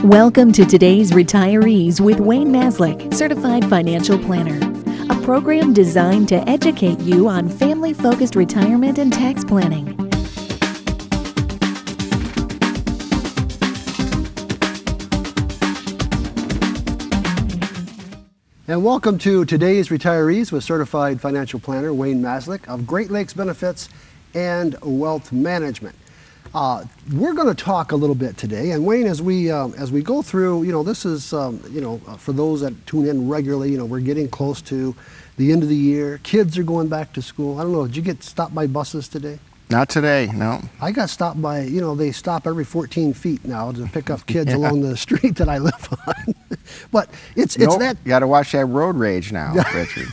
Welcome to today's Retirees with Wayne Maslick, Certified Financial Planner, a program designed to educate you on family-focused retirement and tax planning. And welcome to today's Retirees with Certified Financial Planner Wayne Maslick of Great Lakes Benefits and Wealth Management. We're going to talk a little bit today, and Wayne, as we go through, this is, for those that tune in regularly, we're getting close to the end of the year. Kids are going back to school. I don't know, did you get stopped by buses today? Not today, no. I got stopped by, they stop every 14 feet now to pick up kids along the street that I live on. But it's that. You got to watch that road rage now, Richard.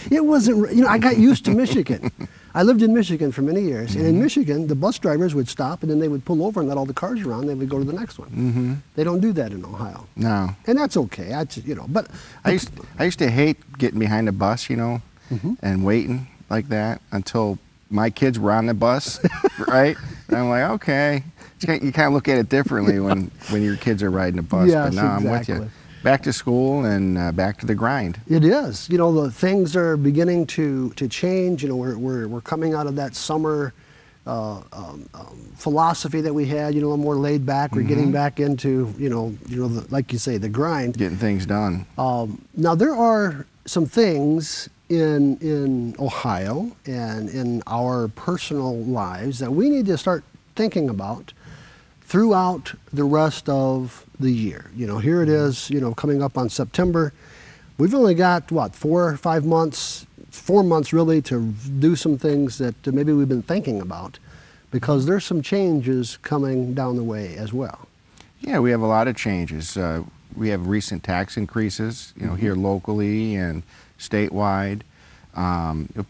It wasn't, I got used to Michigan. I lived in Michigan for many years, and in Michigan, the bus drivers would stop, and then they would pull over and let all the cars around. They would go to the next one. They don't do that in Ohio. No. And that's okay. But I used to hate getting behind a bus, and waiting like that until my kids were on the bus, right? And I'm like, okay. You kind of look at it differently when your kids are riding a bus. Yes, but no, exactly. I'm with you. Back to school and back to the grind. It is. The things are beginning to change. We're coming out of that summer philosophy that we had. A little more laid back. We're getting back into like you say, the grind. Getting things done. Now there are some things in Ohio and in our personal lives that we need to start thinking about throughout the rest of the year. Here it is, coming up on September. We've only got, 4 or 5 months, 4 months really, to do some things that maybe we've been thinking about, because there's some changes coming down the way as well. Yeah, we have a lot of changes. We have recent tax increases, here locally and statewide.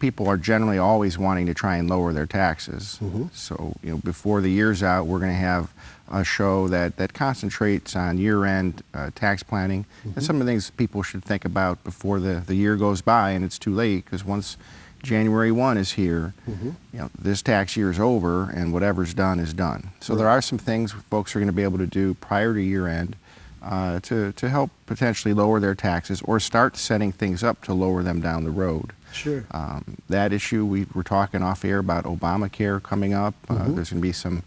People are generally always wanting to try and lower their taxes. So, before the year's out, we're going to have a show that concentrates on year-end tax planning and some of the things people should think about before the year goes by and it's too late, because once January 1 is here, this tax year is over and whatever's done is done. So there are some things folks are going to be able to do prior to year-end to help potentially lower their taxes or start setting things up to lower them down the road. Sure. That issue, we were talking off air about Obamacare coming up. There's going to be some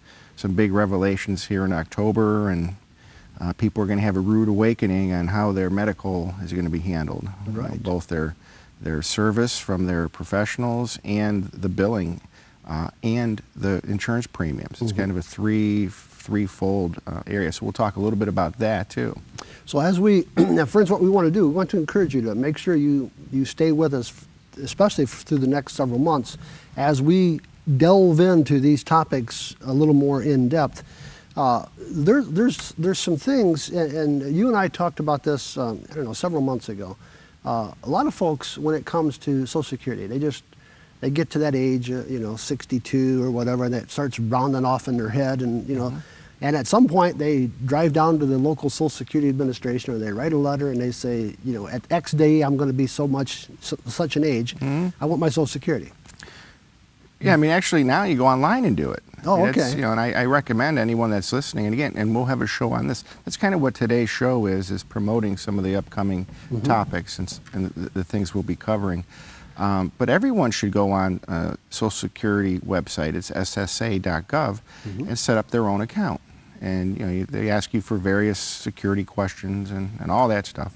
big revelations here in October, and people are going to have a rude awakening on how their medical is going to be handled. Right. Both their service from their professionals and the billing and the insurance premiums. It's kind of a threefold area. So we'll talk a little bit about that too. So as now friends, what we want to do, we want to encourage you to make sure you stay with us, especially through the next several months, as we delve into these topics a little more in depth. There's some things, and you and I talked about this, several months ago. A lot of folks, when it comes to Social Security, they get to that age, 62 or whatever, and it starts rounding off in their head, and and at some point they drive down to the local Social Security Administration, or they write a letter and they say, at X day I'm going to be such an age, I want my Social Security. Yeah, actually now you go online and do it. Oh, okay. And I recommend anyone that's listening, and again, and we'll have a show on this. That's kind of what today's show is promoting some of the upcoming topics and the things we'll be covering. But everyone should go on Social Security website, it's ssa.gov, and set up their own account. And they ask you for various security questions and all that stuff.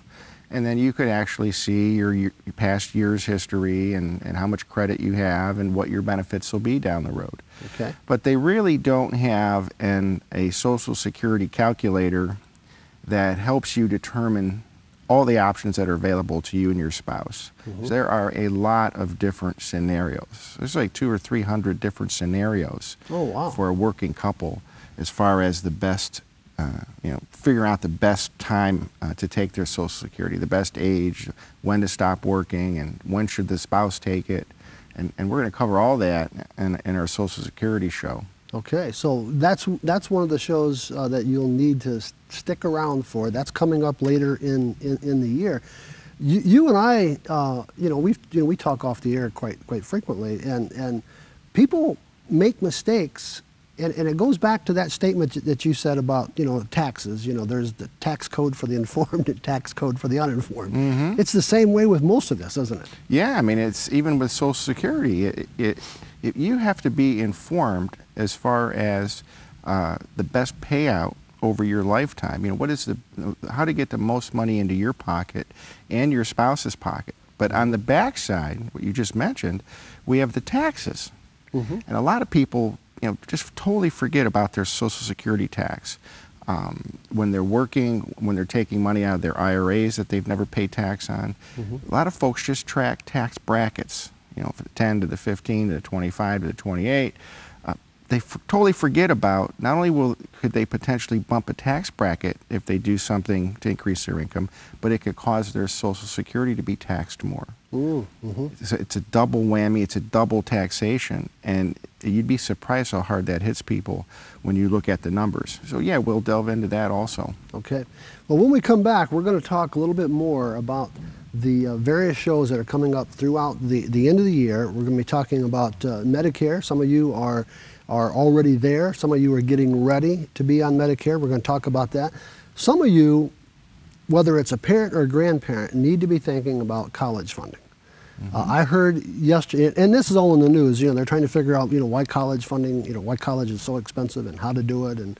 And then you could actually see your past year's history and how much credit you have and what your benefits will be down the road. Okay. But they really don't have a Social Security calculator that helps you determine all the options that are available to you and your spouse. So there are a lot of different scenarios. There's like 200 or 300 different scenarios for a working couple as far as the best figure out the best time to take their Social Security, the best age, when to stop working, and when should the spouse take it. And we're going to cover all that in our Social Security show. Okay, so that's one of the shows that you'll need to stick around for. That's coming up later in the year. You and I, we talk off the air quite frequently, and people make mistakes And it goes back to that statement that you said about, taxes. There's the tax code for the informed and tax code for the uninformed. Mm-hmm. It's the same way with most of this, isn't it? Yeah, I mean, it's even with Social Security. You have to be informed as far as the best payout over your lifetime. How to get the most money into your pocket and your spouse's pocket. But on the backside, what you just mentioned, we have the taxes. Mm-hmm. And a lot of people, just totally forget about their Social Security tax. When they're working, when they're taking money out of their IRAs that they've never paid tax on. Mm-hmm. A lot of folks just track tax brackets, from the 10 to the 15 to the 25 to the 28. They totally forget about, not only could they potentially bump a tax bracket if they do something to increase their income, but it could cause their Social Security to be taxed more. Mm-hmm. It's a double whammy, it's a double taxation, and you'd be surprised how hard that hits people when you look at the numbers. So yeah, we'll delve into that also. Okay. Well, when we come back, we're going to talk a little bit more about the various shows that are coming up throughout the end of the year. We're going to be talking about Medicare. Some of you are already there. Some of you are getting ready to be on Medicare. We're going to talk about that. Some of you, whether it's a parent or a grandparent, need to be thinking about college funding. Mm-hmm. I heard yesterday, and this is all in the news, they're trying to figure out, why college funding, why college is so expensive and how to do it, and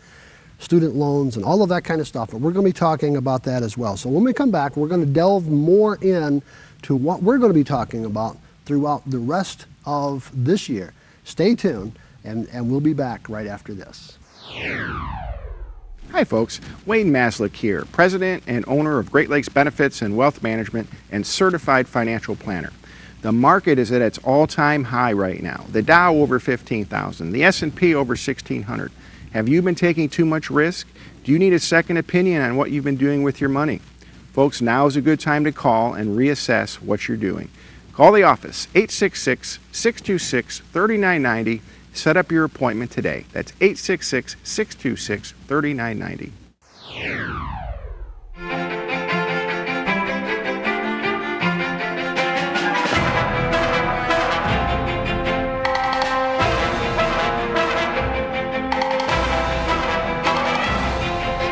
student loans and all of that kind of stuff. But we're going to be talking about that as well. So when we come back, we're going to delve more in to what we're going to be talking about throughout the rest of this year. Stay tuned. And we'll be back right after this. Hi folks, Wayne Maslick here, President and owner of Great Lakes Benefits and Wealth Management and Certified Financial Planner. The market is at its all-time high right now. The Dow over 15,000, the S&P over 1,600. Have you been taking too much risk? Do you need a second opinion on what you've been doing with your money? Folks, now is a good time to call and reassess what you're doing. Call the office, 866-626-3990. Set up your appointment today. That's 866-626-3990.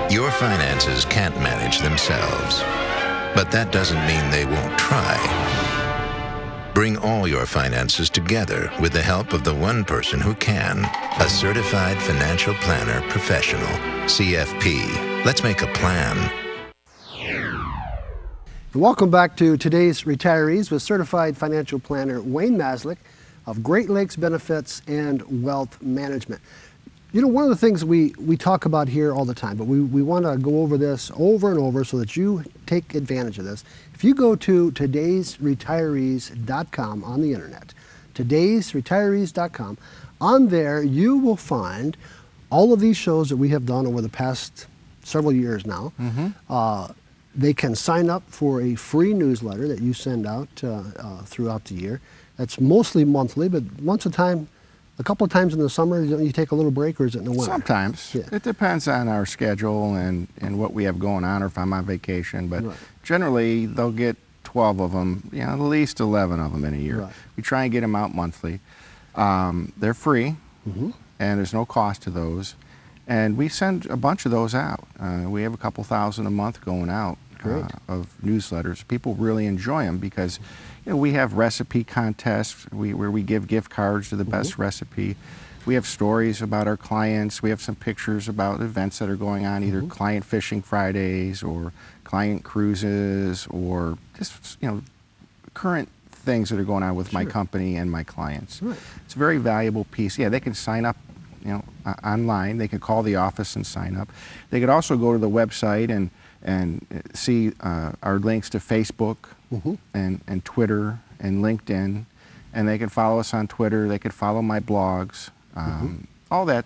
Your finances can't manage themselves, but that doesn't mean they won't try. Bring all your finances together with the help of the one person who can, a certified financial planner professional, CFP. Let's make a plan. Welcome back to today's Retirees with certified financial planner Wayne Maslick of Great Lakes Benefits and Wealth Management. One of the things we talk about here all the time, but we want to go over this over and over so that you take advantage of this. If you go to todaysretirees.com on the internet, todaysretirees.com, on there you will find all of these shows that we have done over the past several years now. Mm-hmm. They can sign up for a free newsletter that you send out throughout the year. That's mostly monthly, but a couple of times in the summer, you take a little break, or is it in the winter? Sometimes. Yeah. It depends on our schedule and what we have going on, or if I'm on vacation. But generally, they'll get 12 of them, at least 11 of them in a year. Right. We try and get them out monthly. They're free, mm-hmm. and there's no cost to those. And we send a bunch of those out. We have a couple thousand a month going out of newsletters. People really enjoy them because we have recipe contests where we give gift cards to the best recipe. We have stories about our clients. We have some pictures about events that are going on, either client fishing Fridays or client cruises, or just current things that are going on with my company and my clients. Right. It's a very valuable piece. Yeah, they can sign up online. They can call the office and sign up. They could also go to the website and see our links to Facebook and Twitter and LinkedIn, and they can follow us on Twitter. They could follow my blogs, all that,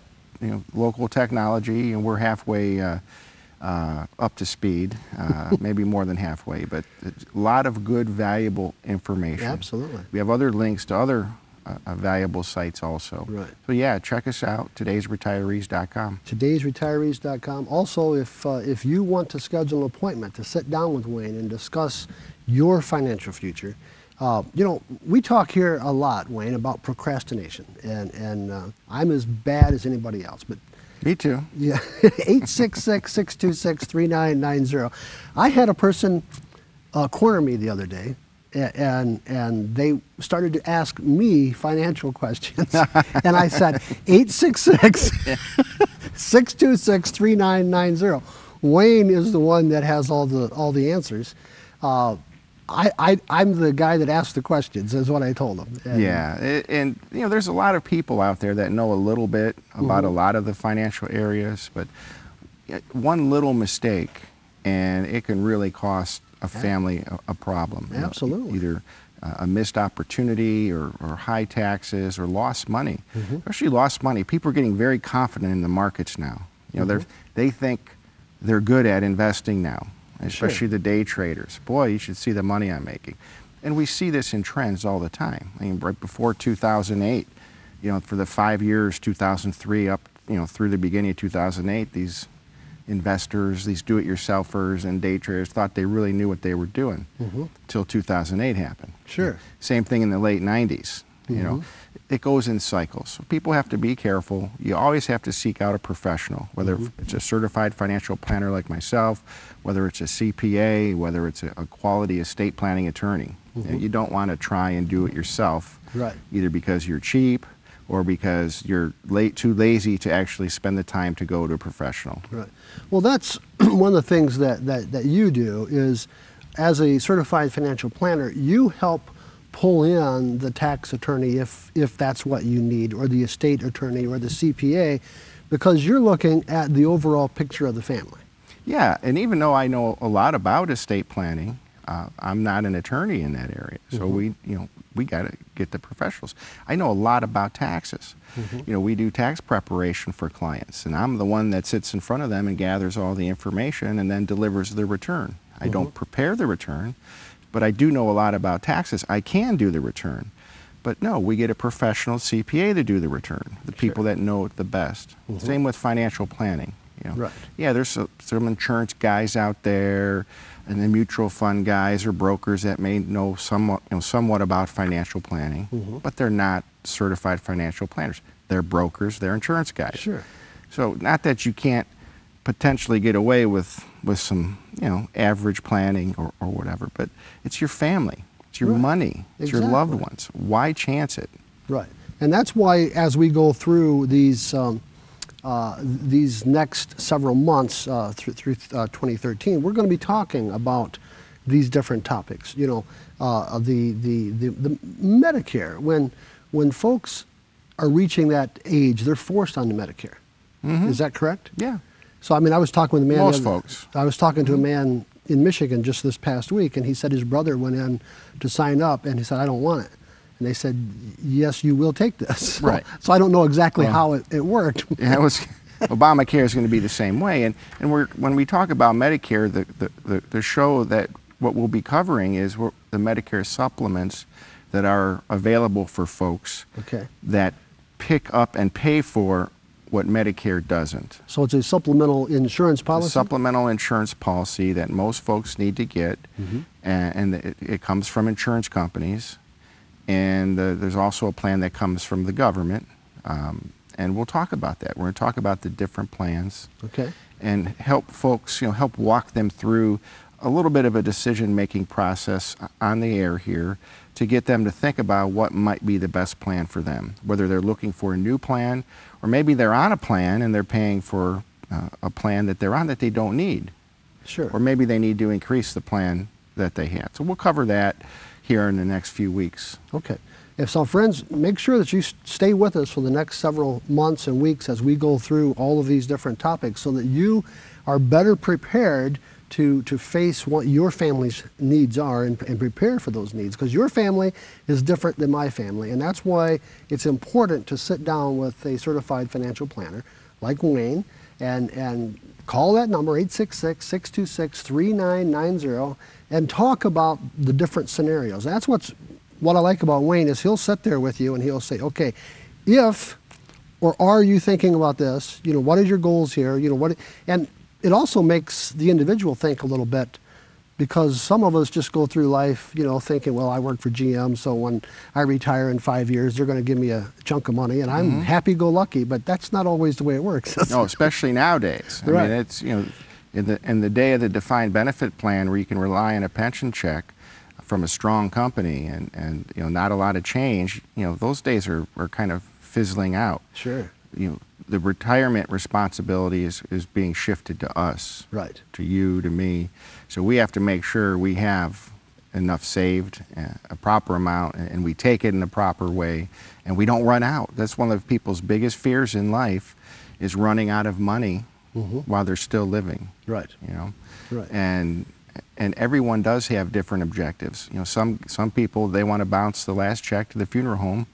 local technology, and we're halfway up to speed, maybe more than halfway, but a lot of good, valuable information. Absolutely. We have other links to other valuable sites also. Right. So yeah, check us out, todaysretirees.com. Todaysretirees.com. Also, if you want to schedule an appointment to sit down with Wayne and discuss your financial future, We talk here a lot, Wayne, about procrastination, and I'm as bad as anybody else. But me too. Yeah, 866-626-3990. I had a person corner me the other day, and they started to ask me financial questions, and I said 866-626-3990. Wayne is the one that has all the answers. I'm the guy that asks the questions, is what I told him. And there's a lot of people out there that know a little bit about a lot of the financial areas, but one little mistake and it can really cost a family a problem. Absolutely. Either a missed opportunity or high taxes or lost money. Especially lost money. People are getting very confident in the markets now. They think they're good at investing now. Especially the day traders. Boy, you should see the money I'm making. And we see this in trends all the time. I mean, right before 2008, for the 5 years, 2003 up, through the beginning of 2008, these investors, these do-it-yourselfers and day traders thought they really knew what they were doing until 2008 happened. Sure. Same thing in the late 90s. It goes in cycles. So people have to be careful. You always have to seek out a professional, whether it's a certified financial planner like myself, whether it's a CPA, whether it's a quality estate planning attorney. You don't want to try and do it yourself, either because you're cheap or because you're too lazy to actually spend the time to go to a professional. Right. Well, that's one of the things that you do is, as a certified financial planner, you help pull in the tax attorney if that's what you need, or the estate attorney or the CPA, because you're looking at the overall picture of the family. Yeah, and even though I know a lot about estate planning, I'm not an attorney in that area. So we got to get the professionals. I know a lot about taxes. We do tax preparation for clients, and I'm the one that sits in front of them and gathers all the information and then delivers the return. I don't prepare the return, but I do know a lot about taxes. I can do the return. But no, we get a professional CPA to do the return, the people that know it the best. Same with financial planning. Yeah, there's some insurance guys out there, and the mutual fund guys or brokers that may know somewhat about financial planning, but they're not certified financial planners. They're brokers, they're insurance guys. Sure. So not that you can't potentially get away with some average planning or whatever, but it's your family, it's your money, it's your loved ones. Why chance it? Right, and that's why as we go through these next several months through 2013, we're going to be talking about these different topics. The Medicare, when folks are reaching that age, they're forced onto Medicare. Is that correct? Yeah. So I mean, I was talking with a man. Most folks. I was talking to a man in Michigan just this past week, and he said his brother went in to sign up, and he said, "I don't want it." And they said, "Yes, you will take this." Right. So I don't know exactly how it worked. Yeah, it was. Obamacare is going to be the same way, and when we talk about Medicare, the show that what we'll be covering is the Medicare supplements that are available for folks that pick up and pay for what Medicare doesn't. So it's a supplemental insurance policy? A supplemental insurance policy that most folks need to get, and it comes from insurance companies, and there's also a plan that comes from the government, and we'll talk about that. We're going to talk about the different plans and help folks, help walk them through a little bit of a decision-making process on the air here to get them to think about what might be the best plan for them, whether they're looking for a new plan, or maybe they're on a plan and they're paying for a plan that they're on that they don't need. Sure. Or maybe they need to increase the plan that they had. So we'll cover that here in the next few weeks. Okay. So friends, make sure that you stay with us for the next several months and weeks as we go through all of these different topics so that you are better prepared to face what your family's needs are and prepare for those needs, because your family is different than my family, and that's why it's important to sit down with a certified financial planner like Wayne and call that number 866-626-3990 and talk about the different scenarios. That's what I like about Wayne is he'll sit there with you and he'll say, okay, if or are you thinking about this? What are your goals here? And it also makes the individual think a little bit, because some of us just go through life, you know, thinking, well, I work for GM, so when I retire in 5 years, they're going to give me a chunk of money, and I'm happy-go-lucky, but that's not always the way it works. No, especially nowadays. I mean, it's, you know, in the day of the defined benefit plan where you can rely on a pension check from a strong company and you know, not a lot of change, you know, those days are kind of fizzling out. Sure. You know, the retirement responsibility is being shifted to us. Right. To you, to me. So we have to make sure we have enough saved, a proper amount, and we take it in the proper way, and we don't run out. That's one of people's biggest fears in life, is running out of money while they're still living. Right. You know. Right. And everyone does have different objectives. You know, some people, they want to bounce the last check to the funeral home.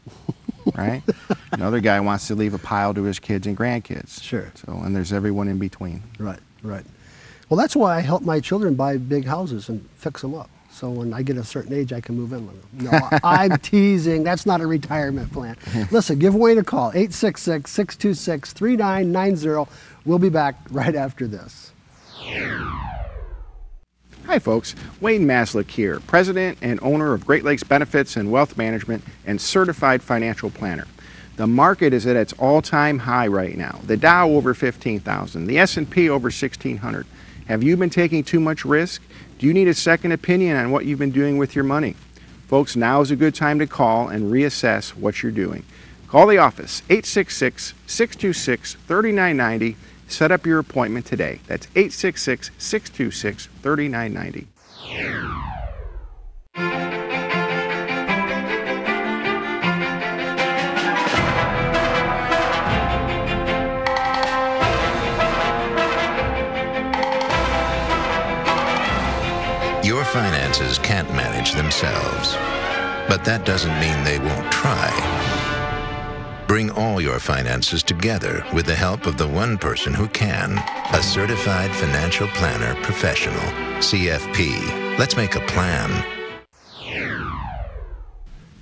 Right? Another guy wants to leave a pile to his kids and grandkids. Sure. So, and there's everyone in between. Right, right. Well, that's why I help my children buy big houses and fix them up. So when I get a certain age, I can move in with them. No, I'm teasing. That's not a retirement plan. Listen, give Wayne a call, 866-626-3990. We'll be back right after this. Hi folks, Wayne Maslick here, President and owner of Great Lakes Benefits and Wealth Management and Certified Financial Planner. The market is at its all-time high right now. The Dow over 15,000, the S&P over 1,600. Have you been taking too much risk? Do you need a second opinion on what you've been doing with your money? Folks, now is a good time to call and reassess what you're doing. Call the office, 866-626-3990. Set up your appointment today. That's 866-626-3990. Your finances can't manage themselves, but that doesn't mean they won't try. Bring all your finances together with the help of the one person who can, a certified financial planner professional, CFP. Let's make a plan.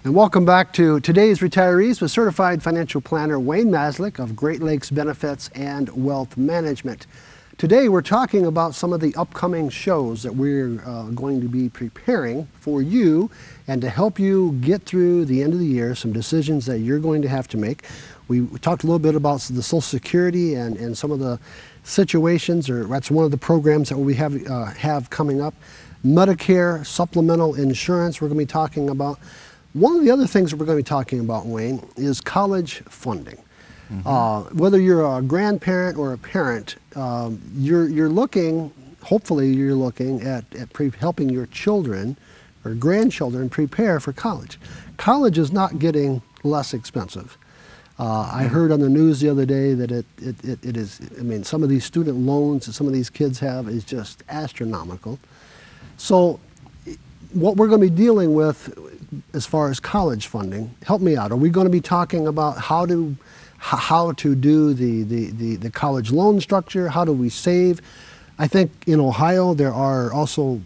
And welcome back to today's Retirees with Certified Financial Planner Wayne Maslick of Great Lakes Benefits and Wealth Management. Today we're talking about some of the upcoming shows that we're going to be preparing for you and to help you get through the end of the year, some decisions that you're going to have to make. We talked a little bit about the Social Security and some of the situations, or that's one of the programs that we have coming up. Medicare, supplemental insurance we're going to be talking about. One of the other things that we're going to be talking about, Wayne, is college funding. Whether you're a grandparent or a parent, you're looking, hopefully you're looking at helping your children or grandchildren prepare for college. College is not getting less expensive. I heard on the news the other day that it is, I mean, some of these student loans that some of these kids have is just astronomical. So what we're going to be dealing with as far as college funding, help me out. Are we going to be talking about how to do the college loan structure? How do we save? I think in Ohio there are also,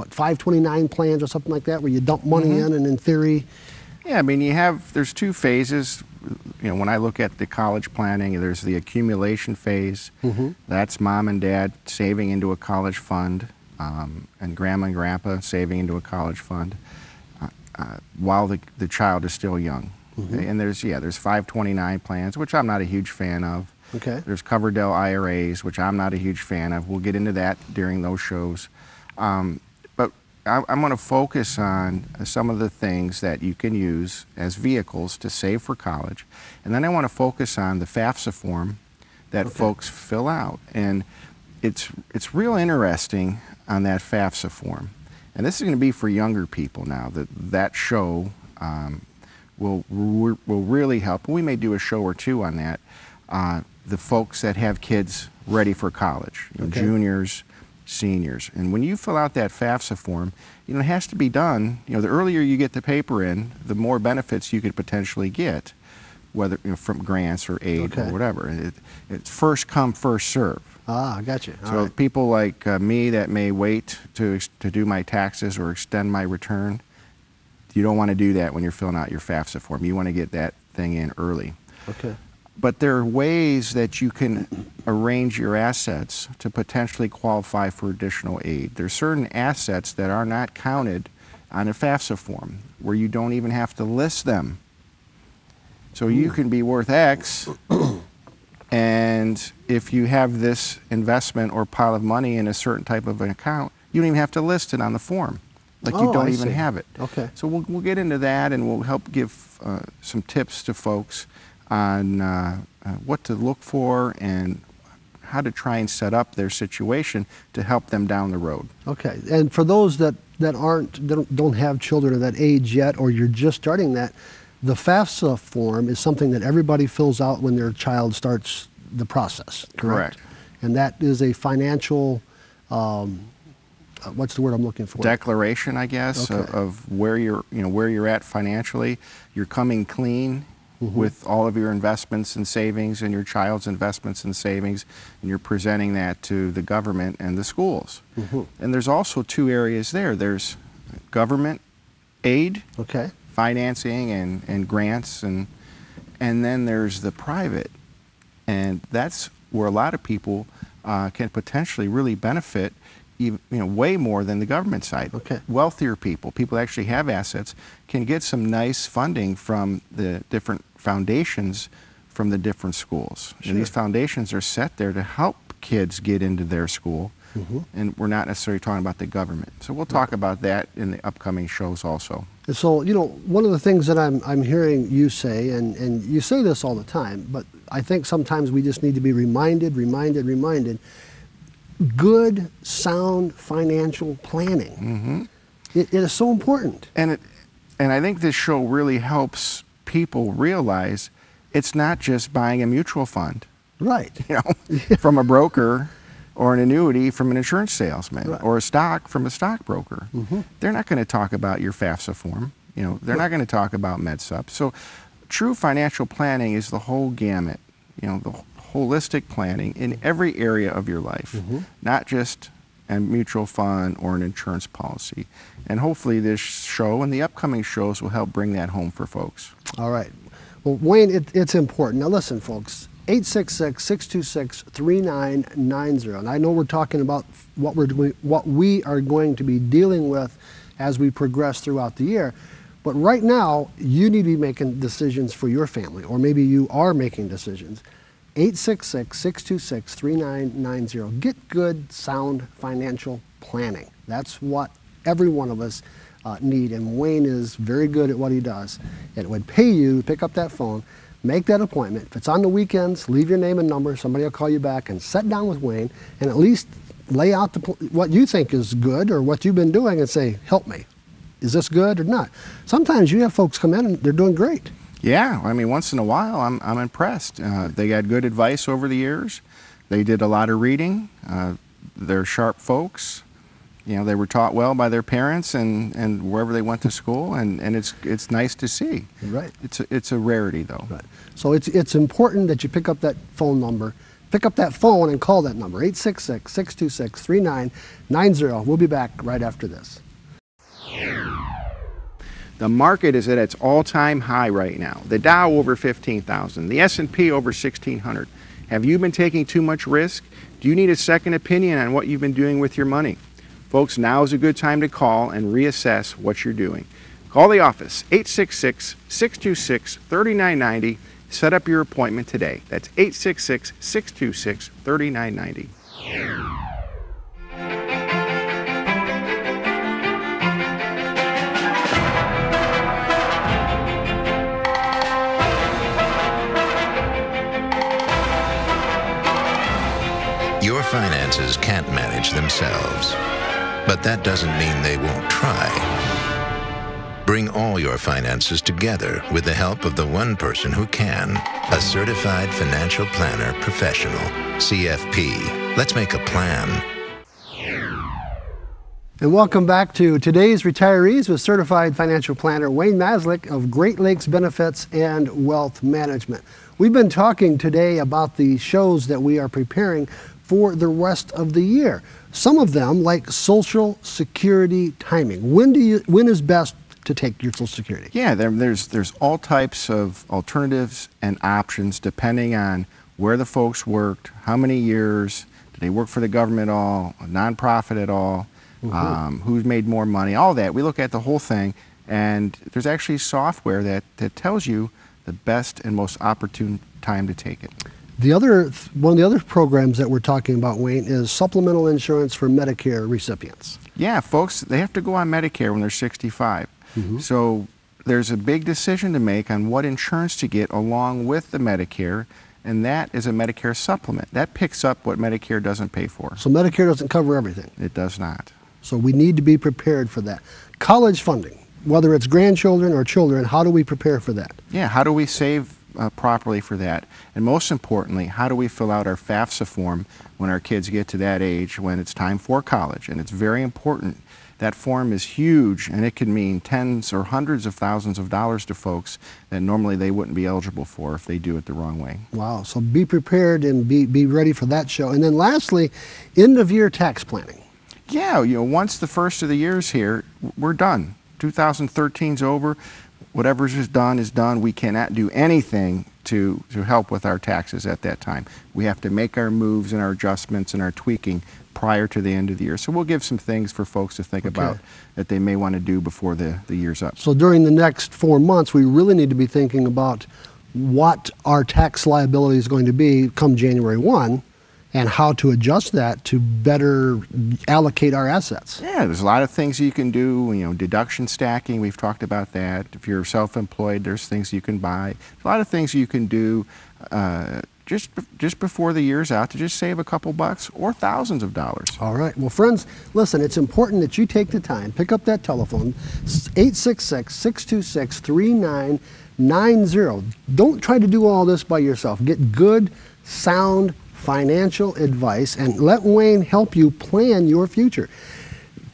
529 plans or something like that, where you dump money in and in theory. Yeah, I mean, there's two phases. You know, when I look at the college planning, there's the accumulation phase. That's mom and dad saving into a college fund, and grandma and grandpa saving into a college fund while the child is still young. Okay? And there's 529 plans, which I'm not a huge fan of. Okay. There's Coverdell IRAs, which I'm not a huge fan of. We'll get into that during those shows. But I'm going to focus on some of the things that you can use as vehicles to save for college. And then I want to focus on the FAFSA form that folks fill out. And it's real interesting on that FAFSA form. And this is going to be for younger people now. That show will really help. We may do a show or two on that. The folks that have kids ready for college, juniors, seniors. And when you fill out that FAFSA form, it has to be done, the earlier you get the paper in, the more benefits you could potentially get, whether from grants or aid or whatever. It's first come, first serve. Ah, I got you. So people like me that may wait to do my taxes or extend my return, you don't want to do that when you're filling out your FAFSA form. You want to get that thing in early. Okay. But there are ways that you can arrange your assets to potentially qualify for additional aid. There's certain assets that are not counted on a FAFSA form, where you don't even have to list them. So you can be worth X, and if you have this investment or pile of money in a certain type of an account, you don't even have to list it on the form. Like you don't even have it. Okay. So we'll get into that, and we'll help give some tips to folks on what to look for and how to try and set up their situation to help them down the road. Okay. And for those that don't have children of that age yet, or you're just starting that, the FAFSA form is something that everybody fills out when their child starts the process. Correct. And that is a financial, what's the word I'm looking for? Declaration, I guess, of where you're at financially. You're coming clean with all of your investments and savings and your child's investments and savings, and you're presenting that to the government and the schools. And there's also two areas there. There's government aid, financing and grants, and then there's the private. And that's where a lot of people can potentially really benefit, way more than the government side. Wealthier people that actually have assets, can get some nice funding from the different foundations from the different schools. And these foundations are set there to help kids get into their school, and we're not necessarily talking about the government. So we'll talk about that in the upcoming shows also. And so, one of the things that I'm hearing you say, and you say this all the time, but I think sometimes we just need to be reminded, good, sound financial planning. It is so important. And I think this show really helps people realize it's not just buying a mutual fund. From a broker, or an annuity from an insurance salesman, or a stock from a stockbroker. They're not going to talk about your FAFSA form. They're not going to talk about MedSup. So true financial planning is the whole gamut, the holistic planning in every area of your life, not just a mutual fund or an insurance policy. And hopefully this show and the upcoming shows will help bring that home for folks. All right. Well, Wayne, it's important. Now listen, folks, 866-626-3990. And I know we're talking about what we are going to be dealing with as we progress throughout the year. But right now, you need to be making decisions for your family, or maybe you are making decisions. 866-626-3990. Get good, sound financial planning. That's what every one of us need, and Wayne is very good at what he does. And it would pay you to pick up that phone, make that appointment. If it's on the weekends, leave your name and number. Somebody will call you back, and sit down with Wayne and at least lay out what you think is good or what you've been doing, and say, help me. Is this good or not? Sometimes you have folks come in and they're doing great. Yeah, I mean, once in a while, I'm impressed. They got good advice over the years. They did a lot of reading. They're sharp folks. They were taught well by their parents and wherever they went to school, and it's nice to see. Right. It's a rarity, though. Right. So it's important that you pick up that phone number. Pick up that phone and call that number, 866-626-3990. We'll be back right after this. The market is at its all-time high right now. The Dow over 15,000, the S&P over 1,600. Have you been taking too much risk? Do you need a second opinion on what you've been doing with your money? Folks, now is a good time to call and reassess what you're doing. Call the office, 866-626-3990. Set up your appointment today. That's 866-626-3990. Your finances can't manage themselves, but that doesn't mean they won't try. Bring all your finances together with the help of the one person who can, a certified financial planner professional, CFP. Let's make a plan. And welcome back to today's Retirees with certified financial planner Wayne Maslick of Great Lakes Benefits and Wealth Management. We've been talking today about the shows that we are preparing for the rest of the year. Some of them, like Social Security timing. When is best to take your Social Security? Yeah, there's all types of alternatives and options depending on where the folks worked, how many years, did they work for the government at all, a nonprofit at all, who's made more money, all that. We look at the whole thing, and there's actually software that tells you the best and most opportune time to take it. One of the other programs that we're talking about, Wayne, is supplemental insurance for Medicare recipients. Yeah, folks, they have to go on Medicare when they're 65. So there's a big decision to make on what insurance to get along with the Medicare, and that is a Medicare supplement. That picks up what Medicare doesn't pay for. So Medicare doesn't cover everything. It does not. So we need to be prepared for that. College funding, whether it's grandchildren or children, how do we prepare for that? Yeah, how do we save properly for that? And most importantly, how do we fill out our FAFSA form when our kids get to that age when it's time for college? And it's very important. That form is huge, and it can mean tens or hundreds of thousands of dollars to folks that normally they wouldn't be eligible for if they do it the wrong way. Wow, so be prepared and be ready for that show. And then lastly, end of year tax planning. Yeah, once the first of the year's here, we're done. 2013's over. Whatever's is done. We cannot do anything to help with our taxes at that time. We have to make our moves and our adjustments and our tweaking prior to the end of the year. So we'll give some things for folks to think about that they may want to do before the year's up. So during the next 4 months, we really need to be thinking about what our tax liability is going to be come January 1 and how to adjust that to better allocate our assets. Yeah, there's a lot of things you can do, deduction stacking, we've talked about that. If you're self-employed, there's things you can buy. A lot of things you can do just before the year's out to just save a couple bucks or thousands of dollars. All right. Well, friends, listen, it's important that you take the time, pick up that telephone, 866-626-3990. Don't try to do all this by yourself. Get good, sound financial advice and let Wayne help you plan your future.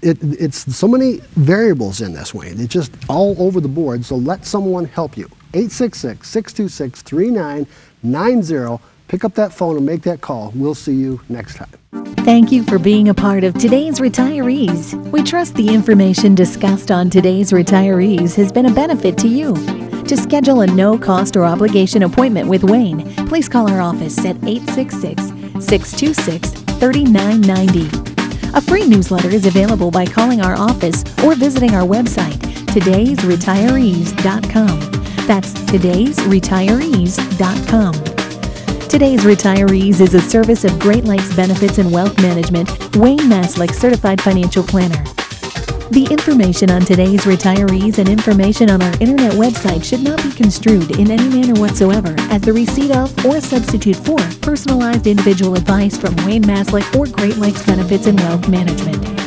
It's so many variables in this, Wayne. It's just all over the board, so let someone help you. 866-626-3990. Pick up that phone and make that call. We'll see you next time. Thank you for being a part of today's Retirees. We trust the information discussed on today's Retirees has been a benefit to you. To schedule a no-cost or obligation appointment with Wayne, please call our office at 866-626-3990. A free newsletter is available by calling our office or visiting our website, todaysretirees.com. That's todaysretirees.com. Today's Retirees is a service of Great Lakes Benefits and Wealth Management, Wayne Maslick, Certified Financial Planner. The information on today's Retirees and information on our internet website should not be construed in any manner whatsoever as the receipt of or substitute for personalized individual advice from Wayne Maslick or Great Lakes Benefits and Wealth Management.